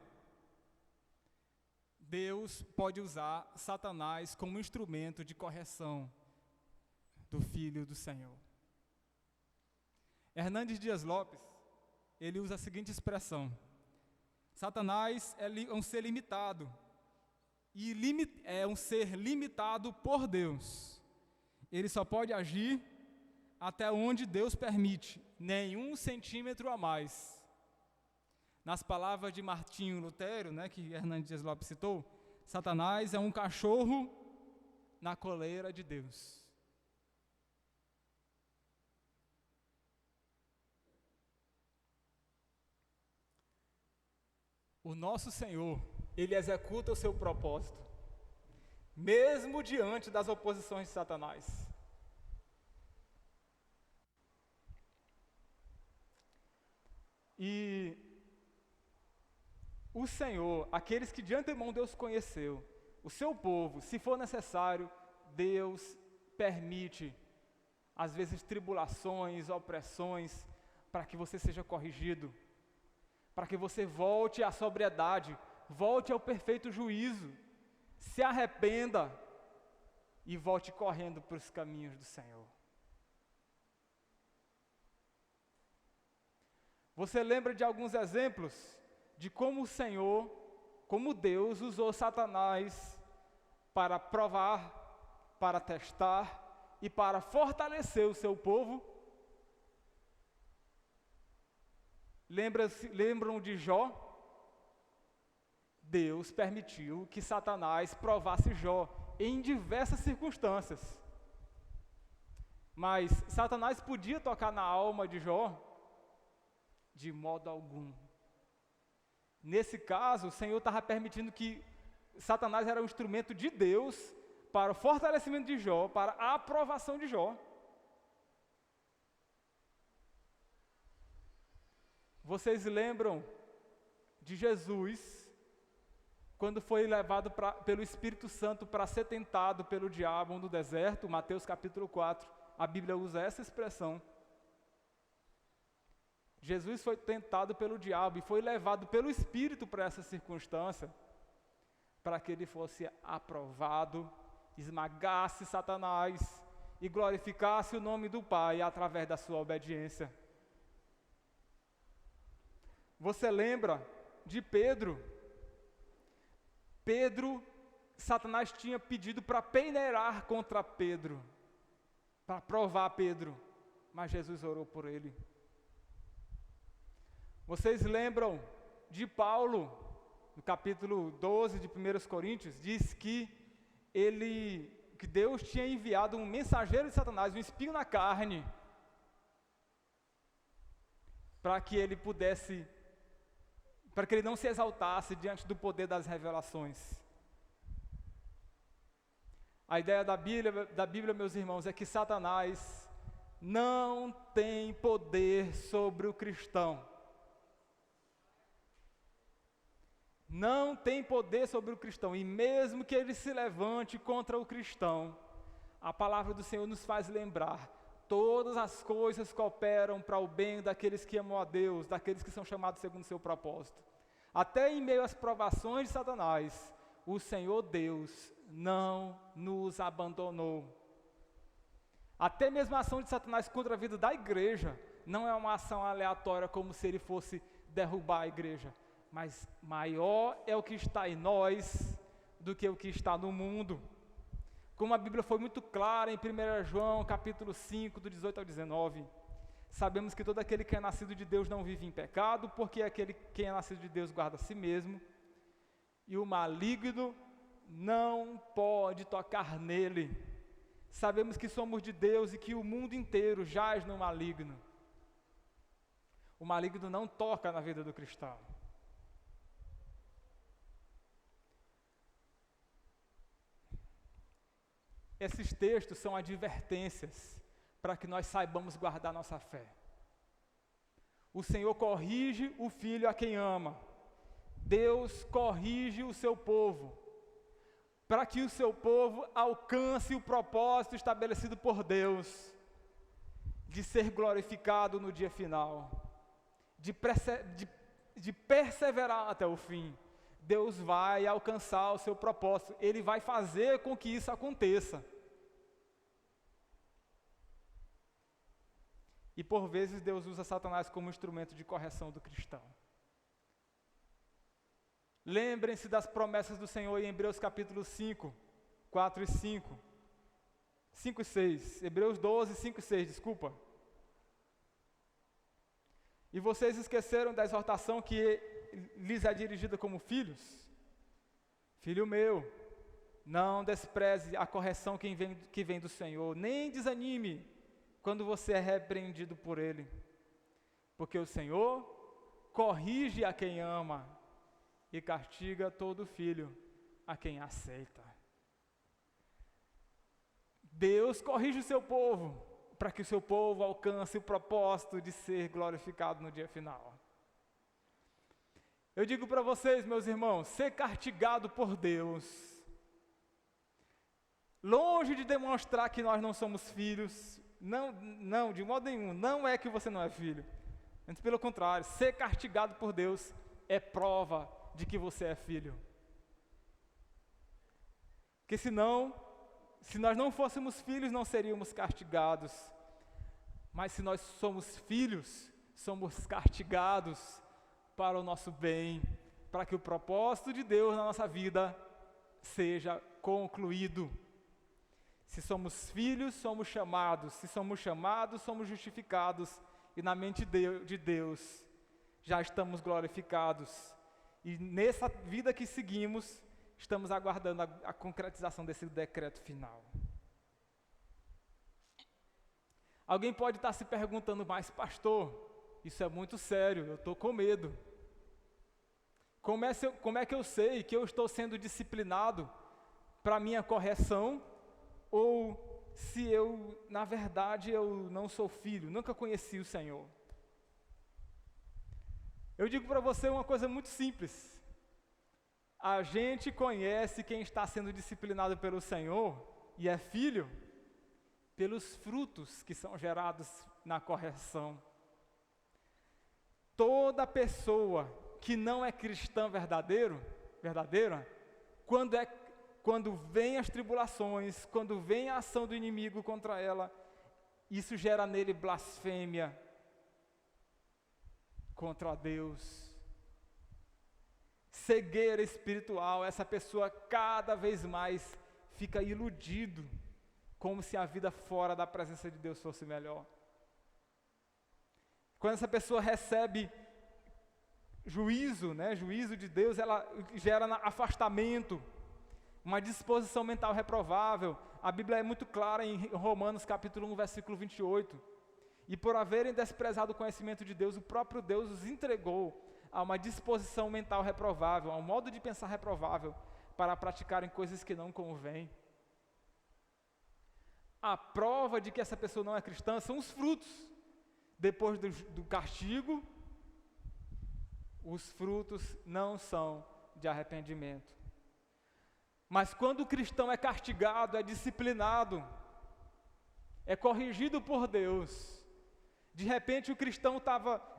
Deus pode usar Satanás como instrumento de correção do Filho do Senhor. Hernandes Dias Lopes, ele usa a seguinte expressão: Satanás é um ser limitado, e é um ser limitado por Deus. Ele só pode agir até onde Deus permite, nenhum centímetro a mais. Nas palavras de Martinho Lutero, que Hernandes Dias Lopes citou, Satanás é um cachorro na coleira de Deus. O nosso Senhor, Ele executa o seu propósito, mesmo diante das oposições de Satanás. E o Senhor, aqueles que de antemão Deus conheceu, o seu povo, se for necessário, Deus permite, às vezes, tribulações, opressões, para que você seja corrigido, para que você volte à sobriedade, volte ao perfeito juízo, se arrependa e volte correndo para os caminhos do Senhor. Você lembra de alguns exemplos de como o Senhor, como Deus usou Satanás para provar, para testar e para fortalecer o seu povo? Lembram de Jó? Deus permitiu que Satanás provasse Jó em diversas circunstâncias. Mas Satanás podia tocar na alma de Jó? De modo algum. Nesse caso, o Senhor estava permitindo que Satanás era um instrumento de Deus para o fortalecimento de Jó, para a aprovação de Jó. Vocês lembram de Jesus, quando foi levado pelo Espírito Santo para ser tentado pelo diabo no deserto, Mateus capítulo 4, a Bíblia usa essa expressão. Jesus foi tentado pelo diabo e foi levado pelo Espírito para essa circunstância, para que ele fosse aprovado, esmagasse Satanás e glorificasse o nome do Pai através da sua obediência. Você lembra de Pedro? Satanás tinha pedido para peneirar contra Pedro, para provar Pedro, mas Jesus orou por ele. Vocês lembram de Paulo, no capítulo 12 de 1 Coríntios, diz que Deus tinha enviado um mensageiro de Satanás, um espinho na carne, para que ele pudesse para que ele não se exaltasse diante do poder das revelações. A ideia da Bíblia, meus irmãos, é que Satanás não tem poder sobre o cristão. Não tem poder sobre o cristão, e mesmo que ele se levante contra o cristão, a palavra do Senhor nos faz lembrar: todas as coisas cooperam para o bem daqueles que amam a Deus, daqueles que são chamados segundo o seu propósito. Até em meio às provações de Satanás, o Senhor Deus não nos abandonou. Até mesmo a ação de Satanás contra a vida da igreja não é uma ação aleatória, como se ele fosse derrubar a igreja. Mas maior é o que está em nós do que o que está no mundo. Como a Bíblia foi muito clara em 1 João capítulo 5, do 18 ao 19, sabemos que todo aquele que é nascido de Deus não vive em pecado, porque aquele que é nascido de Deus guarda a si mesmo, e o maligno não pode tocar nele. Sabemos que somos de Deus e que o mundo inteiro jaz no maligno. O maligno não toca na vida do cristão. Esses textos são advertências para que nós saibamos guardar nossa fé. O Senhor corrige o filho a quem ama. Deus corrige o seu povo, para que o seu povo alcance o propósito estabelecido por Deus, de ser glorificado no dia final, de perseverar até o fim. Deus vai alcançar o seu propósito, Ele vai fazer com que isso aconteça. E por vezes Deus usa Satanás como instrumento de correção do cristão. Lembrem-se das promessas do Senhor em Hebreus capítulo 5, 4 e 5. 5 e 6. Hebreus 12, 5 e 6, desculpa. E vocês esqueceram da exortação que lhes é dirigida como filhos? Filho meu, não despreze a correção que vem do Senhor, nem desanime quando você é repreendido por Ele, porque o Senhor corrige a quem ama e castiga todo filho a quem aceita. Deus corrige o seu povo, para que o seu povo alcance o propósito de ser glorificado no dia final. Eu digo para vocês, meus irmãos, ser castigado por Deus, longe de demonstrar que nós não somos filhos, não, de modo nenhum, não é que você não é filho. Antes, pelo contrário, ser castigado por Deus é prova de que você é filho. Porque senão, se nós não fôssemos filhos, não seríamos castigados. Mas se nós somos filhos, somos castigados para o nosso bem, para que o propósito de Deus na nossa vida seja concluído. Se somos filhos, somos chamados. Se somos chamados, somos justificados. E na mente de Deus, já estamos glorificados. E nessa vida que seguimos, estamos aguardando a concretização desse decreto final. Alguém pode estar se perguntando, mas pastor, isso é muito sério, eu estou com medo. Como é que eu sei que eu estou sendo disciplinado para minha correção? Ou se na verdade, eu não sou filho, nunca conheci o Senhor? Eu digo para você uma coisa muito simples. A gente conhece quem está sendo disciplinado pelo Senhor e é filho pelos frutos que são gerados na correção. Toda pessoa que não é cristã verdadeira, quando vem as tribulações, quando vem a ação do inimigo contra ela, isso gera nele blasfêmia contra Deus, cegueira espiritual. Essa pessoa cada vez mais fica iludido, como se a vida fora da presença de Deus fosse melhor. Quando essa pessoa recebe juízo de Deus, ela gera afastamento, uma disposição mental reprovável. A Bíblia é muito clara em Romanos capítulo 1, versículo 28. E por haverem desprezado o conhecimento de Deus, o próprio Deus os entregou a uma disposição mental reprovável, a um modo de pensar reprovável, para praticarem coisas que não convêm. A prova de que essa pessoa não é cristã são os frutos. Depois do castigo, os frutos não são de arrependimento. Mas quando o cristão é castigado, é disciplinado, é corrigido por Deus, de repente o cristão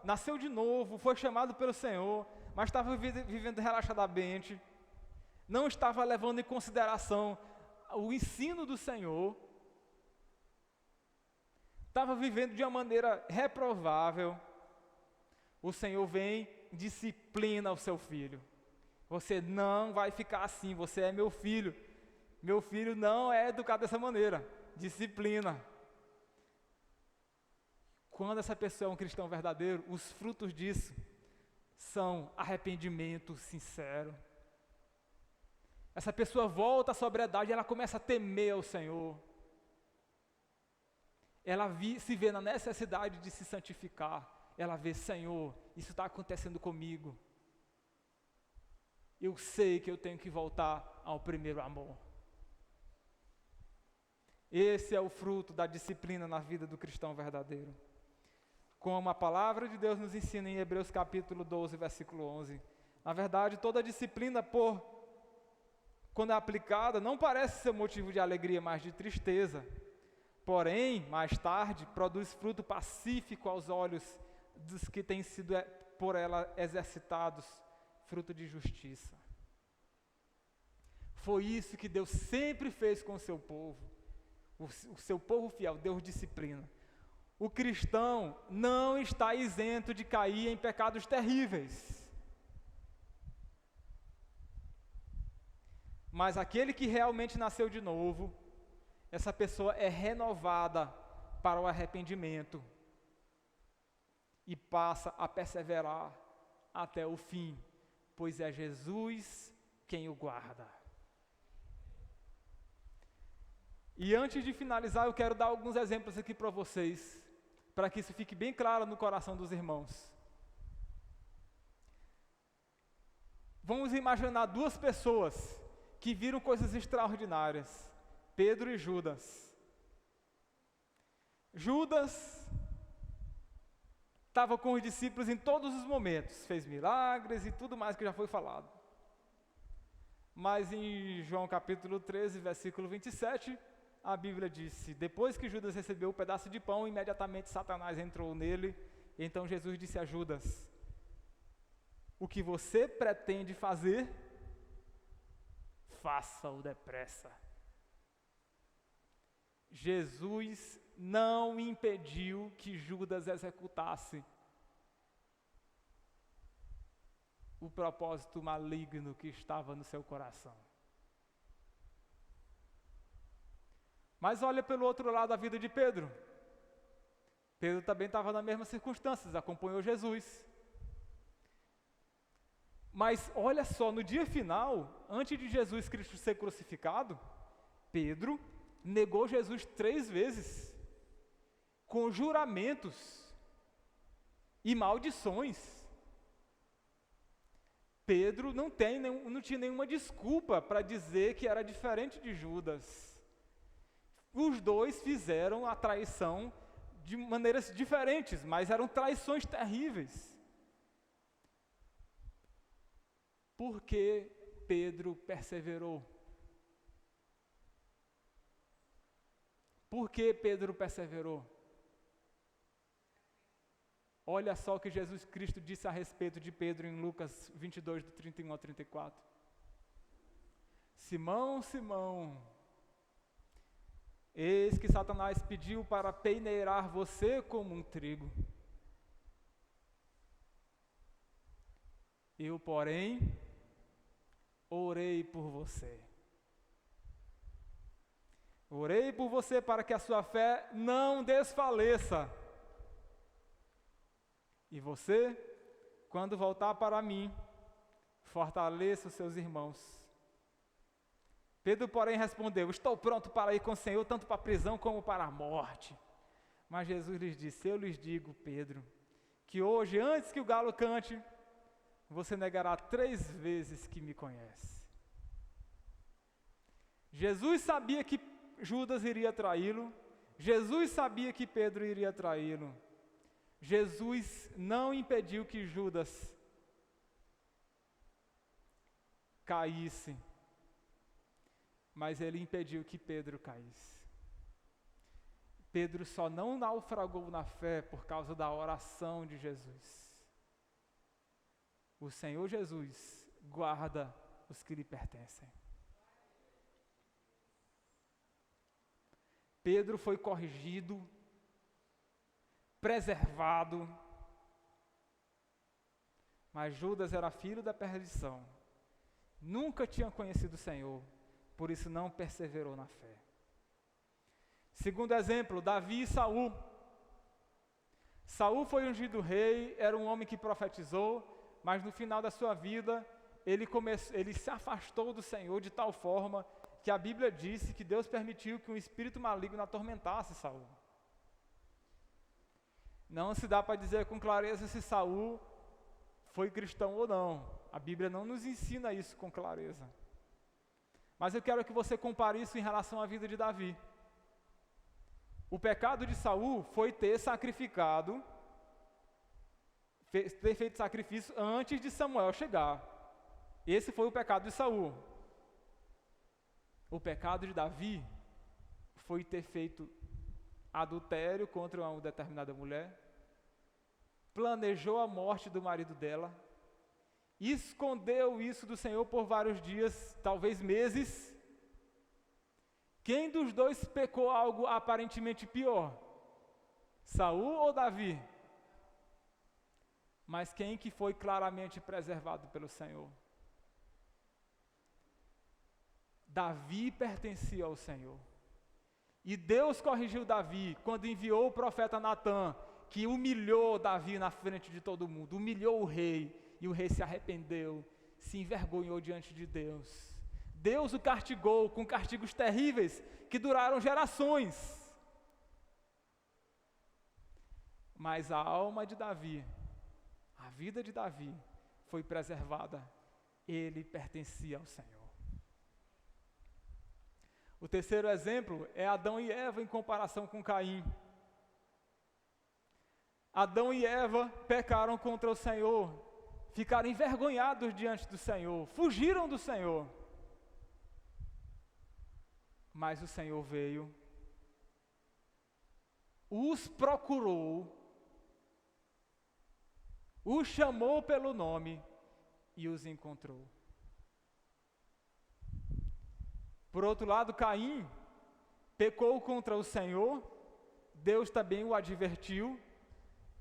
nasceu de novo, foi chamado pelo Senhor, mas estava vivendo relaxadamente, não estava levando em consideração o ensino do Senhor, estava vivendo de uma maneira reprovável. O Senhor vem e disciplina o seu filho. Você não vai ficar assim, você é meu filho. Meu filho não é educado dessa maneira. Disciplina. Quando essa pessoa é um cristão verdadeiro, os frutos disso são arrependimento sincero. Essa pessoa volta à sobriedade, ela começa a temer ao Senhor. Ela se vê na necessidade de se santificar. Ela vê, Senhor, isso está acontecendo comigo. Eu sei que eu tenho que voltar ao primeiro amor. Esse é o fruto da disciplina na vida do cristão verdadeiro. Como a palavra de Deus nos ensina em Hebreus capítulo 12, versículo 11. Na verdade, toda disciplina, quando é aplicada, não parece ser motivo de alegria, mas de tristeza. Porém, mais tarde, produz fruto pacífico aos olhos dos que têm sido por ela exercitados, fruto de justiça. Foi isso que Deus sempre fez com o seu povo. O seu povo fiel, Deus disciplina. O cristão não está isento de cair em pecados terríveis. Mas aquele que realmente nasceu de novo, essa pessoa é renovada para o arrependimento e passa a perseverar até o fim, pois é Jesus quem o guarda. E antes de finalizar, eu quero dar alguns exemplos aqui para vocês, para que isso fique bem claro no coração dos irmãos. Vamos imaginar duas pessoas que viram coisas extraordinárias, Pedro e Judas. Judas estava com os discípulos em todos os momentos, fez milagres e tudo mais que já foi falado. Mas em João capítulo 13, versículo 27, a Bíblia disse: depois que Judas recebeu o pedaço de pão, imediatamente Satanás entrou nele. Então Jesus disse a Judas: o que você pretende fazer, faça-o depressa. Jesus não impediu que Judas executasse o propósito maligno que estava no seu coração. Mas olha pelo outro lado da vida de Pedro. Pedro também estava nas mesmas circunstâncias, acompanhou Jesus. Mas olha só, no dia final, antes de Jesus Cristo ser crucificado, Pedro negou Jesus 3 vezes, com juramentos e maldições. Pedro não tinha nenhuma desculpa para dizer que era diferente de Judas. Os dois fizeram a traição de maneiras diferentes, mas eram traições terríveis. Por que Pedro perseverou? Por que Pedro perseverou? Olha só o que Jesus Cristo disse a respeito de Pedro em Lucas 22, do 31 ao 34. Simão, Simão, eis que Satanás pediu para peneirar você como um trigo. Eu, porém, orei por você. Orei por você para que a sua fé não desfaleça. E você, quando voltar para mim, fortaleça os seus irmãos. Pedro, porém, respondeu: estou pronto para ir com o Senhor, tanto para a prisão como para a morte. Mas Jesus lhes disse: eu lhes digo, Pedro, que hoje, antes que o galo cante, você negará 3 vezes que me conhece. Jesus sabia que Judas iria traí-lo. Jesus sabia que Pedro iria traí-lo. Jesus não impediu que Judas caísse, mas ele impediu que Pedro caísse. Pedro só não naufragou na fé por causa da oração de Jesus. O Senhor Jesus guarda os que lhe pertencem. Pedro foi corrigido, preservado, mas Judas era filho da perdição. Nunca tinha conhecido o Senhor, por isso não perseverou na fé. Segundo exemplo, Davi e Saul. Saul foi ungido rei, era um homem que profetizou, mas no final da sua vida, ele se afastou do Senhor de tal forma que a Bíblia disse que Deus permitiu que um espírito maligno atormentasse Saul. Não se dá para dizer com clareza se Saul foi cristão ou não. A Bíblia não nos ensina isso com clareza. Mas eu quero que você compare isso em relação à vida de Davi. O pecado de Saul foi ter sacrificado, ter feito sacrifício antes de Samuel chegar. Esse foi o pecado de Saul. O pecado de Davi foi ter feito adultério contra uma determinada mulher, planejou a morte do marido dela, escondeu isso do Senhor por vários dias, talvez meses. Quem dos dois pecou algo aparentemente pior? Saul ou Davi? Mas quem que foi claramente preservado pelo Senhor? Davi pertencia ao Senhor. E Deus corrigiu Davi quando enviou o profeta Natã, que humilhou Davi na frente de todo mundo, humilhou o rei, e o rei se arrependeu, se envergonhou diante de Deus. Deus o castigou com castigos terríveis que duraram gerações. Mas a alma de Davi, a vida de Davi, foi preservada. Ele pertencia ao Senhor. O terceiro exemplo é Adão e Eva em comparação com Caim. Adão e Eva pecaram contra o Senhor, ficaram envergonhados diante do Senhor, fugiram do Senhor. Mas o Senhor veio, os procurou, os chamou pelo nome e os encontrou. Por outro lado, Caim pecou contra o Senhor, Deus também o advertiu,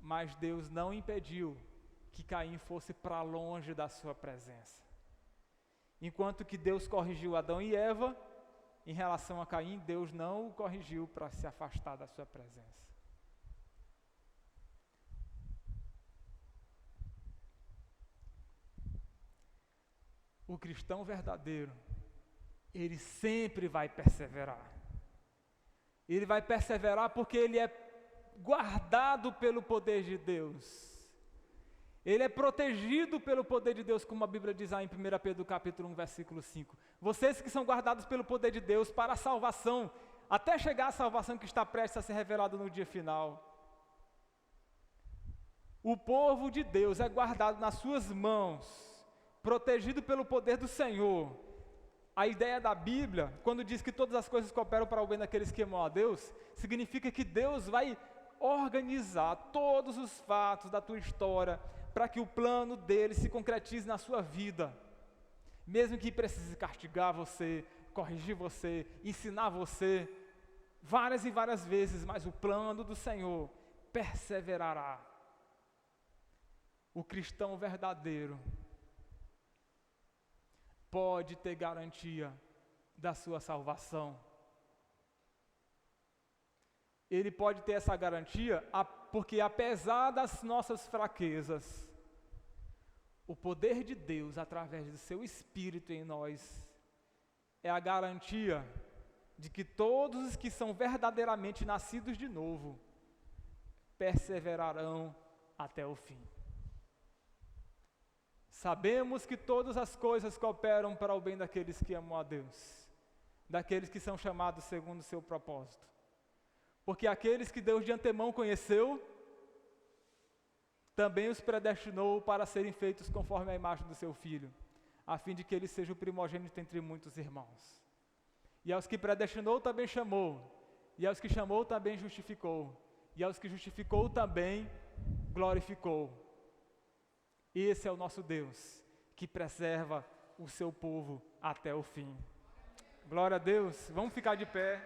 mas Deus não impediu que Caim fosse para longe da sua presença. Enquanto que Deus corrigiu Adão e Eva, em relação a Caim, Deus não o corrigiu para se afastar da sua presença. O cristão verdadeiro, ele sempre vai perseverar. Ele vai perseverar porque ele é guardado pelo poder de Deus. Ele é protegido pelo poder de Deus, como a Bíblia diz lá em 1 Pedro capítulo 1, versículo 5. Vocês que são guardados pelo poder de Deus para a salvação, até chegar à salvação que está prestes a ser revelada no dia final. O povo de Deus é guardado nas suas mãos, protegido pelo poder do Senhor. A ideia da Bíblia, quando diz que todas as coisas cooperam para o bem daqueles que amam a Deus, significa que Deus vai organizar todos os fatos da tua história para que o plano dele se concretize na sua vida. Mesmo que precise castigar você, corrigir você, ensinar você, várias e várias vezes, mas o plano do Senhor perseverará. O cristão verdadeiro pode ter garantia da sua salvação. Ele pode ter essa garantia porque, apesar das nossas fraquezas, o poder de Deus, através do seu Espírito em nós, é a garantia de que todos os que são verdadeiramente nascidos de novo perseverarão até o fim. Sabemos que todas as coisas cooperam para o bem daqueles que amam a Deus, daqueles que são chamados segundo o seu propósito. Porque aqueles que Deus de antemão conheceu, também os predestinou para serem feitos conforme a imagem do seu Filho, a fim de que ele seja o primogênito entre muitos irmãos. E aos que predestinou também chamou, e aos que chamou também justificou, e aos que justificou também glorificou. Esse é o nosso Deus, que preserva o seu povo até o fim. Glória a Deus. Vamos ficar de pé.